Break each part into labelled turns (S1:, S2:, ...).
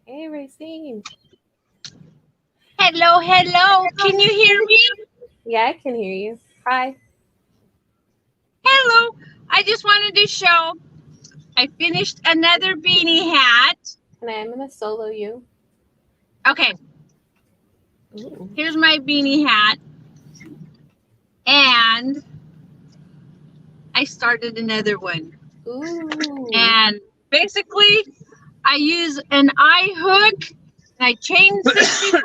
S1: Hey, Racine.
S2: Hello, hello. Can you hear me?
S1: Yeah, I can hear you. Hi.
S2: Hello. I just wanted to show I finished another beanie hat.
S1: And I'm gonna solo you.
S2: Okay,
S1: Ooh.
S2: here's my beanie hat. And I started another one.
S1: Ooh.
S2: And basically, I use an eye hook. And I chain 64,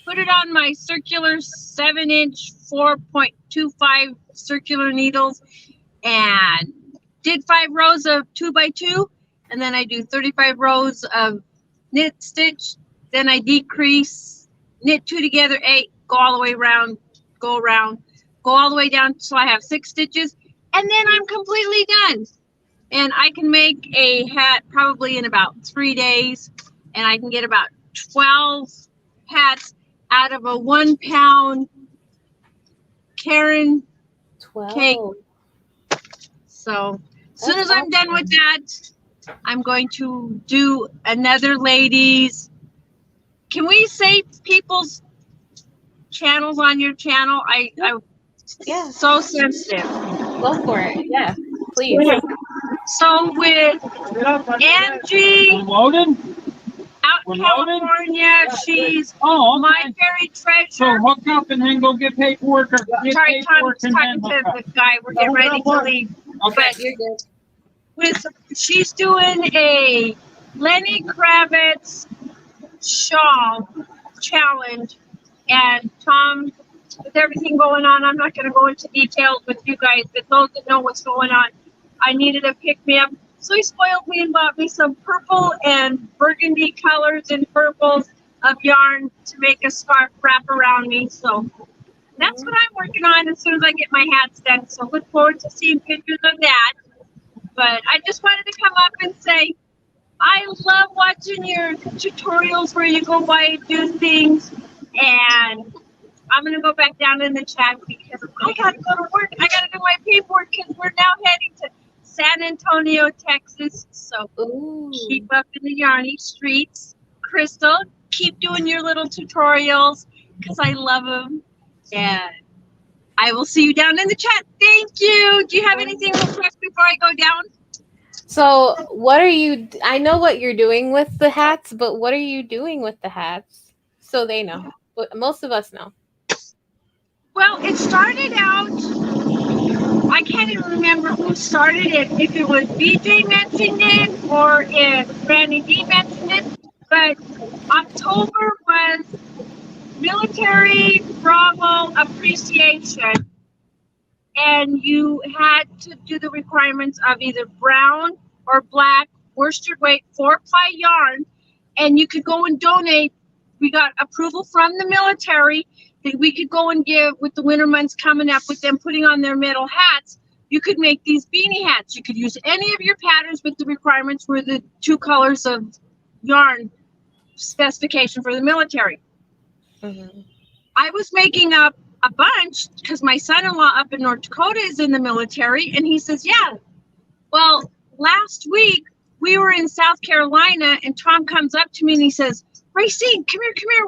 S2: put it on my circular 7-inch 4.25 circular needles, and did 5 rows of 2x2, and then I do 35 rows of knit stitch, then I decrease, knit 2 together, 8, go all the way around, go around, go all the way down till I have 6 stitches, and then I'm completely done. And I can make a hat probably in about 3 days, and I can get about 12 hats out of a 1 pound Karen cake.
S1: 12.
S2: So as soon
S1: That's
S2: as I'm done with that, I'm going to do another ladies. Can we say people's channels on your channel? I'm
S1: Yeah,
S2: so sensitive.
S1: go for it. Yeah, please.
S2: So with Angie out in California, she's my fairy treasure.
S3: So hook up and then go get paperwork or get
S2: Sorry,
S3: paperwork
S2: Tom's
S3: and
S2: talking
S3: then
S2: to
S3: hook up.
S2: the guy. We're getting ready to leave.
S3: Okay.
S2: But you're good. She's doing a Lenny Kravitz shawl challenge, and Tom, with everything going on, I'm not going to go into details with you guys, but those that know what's going on, I needed a pick me up. So he spoiled me and bought me some purple and burgundy colors and purples of yarn to make a scarf wrap around me. So that's what I'm working on as soon as I get my hats done. So look forward to seeing pictures of that. But I just wanted to come up and say I love watching your tutorials where you go by and do things. And I'm going to go back down in the chat because I got to go to work. I got to do my paperwork because we're now heading to San Antonio, Texas. So
S1: Ooh.
S2: keep up in the yarny streets. Crystal, keep doing your little tutorials because I love them. And I will see you down in the chat. Thank you. Do you have anything real quick before I go down?
S1: So, what are you? I know what you're doing with the hats, but what are you doing with the hats? So they know. But most of us know.
S2: Well, it started out, I can't even remember who started it, if it was BJ mentioned it or if Randy D mentioned it, but October was Military Bravo Appreciation, and you had to do the requirements of either brown or black worsted weight 4-ply yarn, and you could go and donate. We got approval from the military that we could go and give with the winter months coming up with them putting on their metal hats. You could make these beanie hats. You could use any of your patterns, but the requirements were the 2 colors of yarn specification for the military.
S1: Mm-hmm.
S2: I was making up a bunch because my son-in-law up in North Dakota is in the military, and he says, yeah. Well, last week we were in South Carolina, and Tom comes up to me and he says, Racine, come here.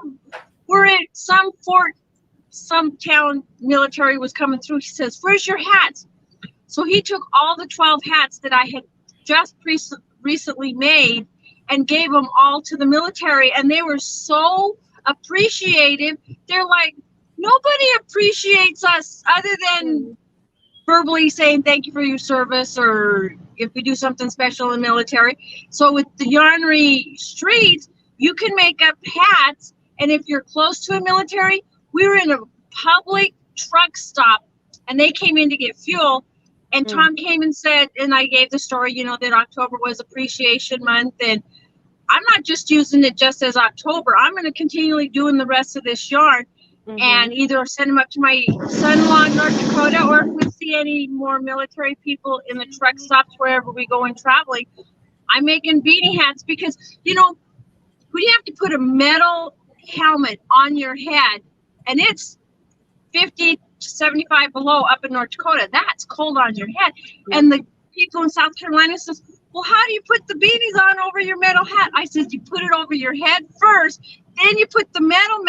S2: We're at some fort, some town, military was coming through. He says, where's your hats? So he took all the 12 hats that I had just recently made and gave them all to the military, and they were so appreciative. They're like, nobody appreciates us other than verbally saying thank you for your service, or if we do something special in the military. So with the Yarnery Streets, you can make up hats, and if you're close to a military, we were in a public truck stop, and they came in to get fuel, and Tom came and said, and I gave the story, you know, that October was Appreciation Month, and I'm not just using it just as October. I'm going to continually doing the rest of this yarn. And either send them up to my son-in-law in North Dakota, or if we see any more military people in the truck stops wherever we go and traveling, I'm making beanie hats because, you know, when you have to put a metal helmet on your head and it's 50 to 75 below up in North Dakota, that's cold on your head. And the people in South Carolina says, well, how do you put the beanies on over your metal hat? I said, you put it over your head first, then you put the metal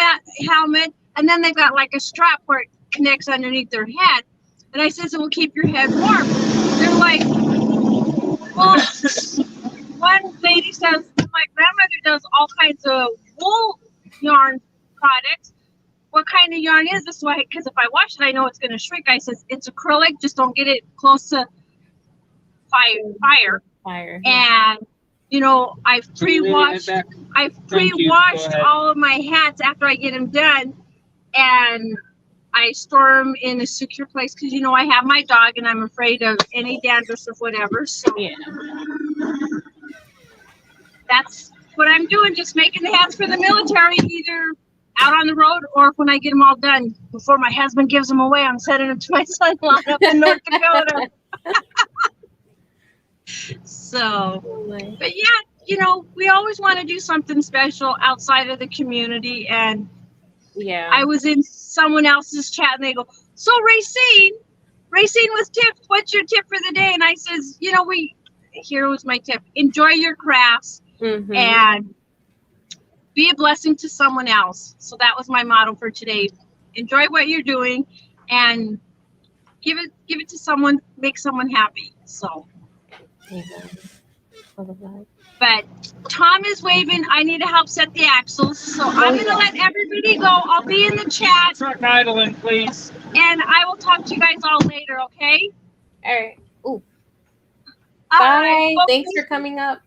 S2: helmet, and then they've got like a strap where it connects underneath their head. And I says, it will keep your head warm. They're like, well, one lady says, my grandmother does all kinds of wool yarn products. What kind of yarn is this? Because if I wash it, I know it's going to shrink. I says, it's acrylic. Just don't get it close to fire. And, you know, I've pre-washed all of my hats after I get them done. And I store them in a secure place because, you know, I have my dog and I'm afraid of any dandruff or whatever. So yeah, that's what I'm doing, just making the hats for the military, either out on the road or when I get them all done before my husband gives them away. I'm sending them to my son-in-law up in North Dakota. So, but yeah, you know, we always want to do something special outside of the community. And yeah, I was in someone else's chat and they go, so Racine was tipped. What's your tip for the day? And I says, you know, here was my tip. Enjoy your crafts and be a blessing to someone else. So that was my motto for today. Enjoy what you're doing and give it to someone, make someone happy. So. But Tom is waving. I need to help set the axles. So I'm going to let everybody go. I'll be in the chat.
S3: Truck idling, please.
S2: And I will talk to you guys all later, okay?
S1: All right. Ooh.
S2: All
S1: Bye.
S2: right. Well,
S1: thanks for coming up.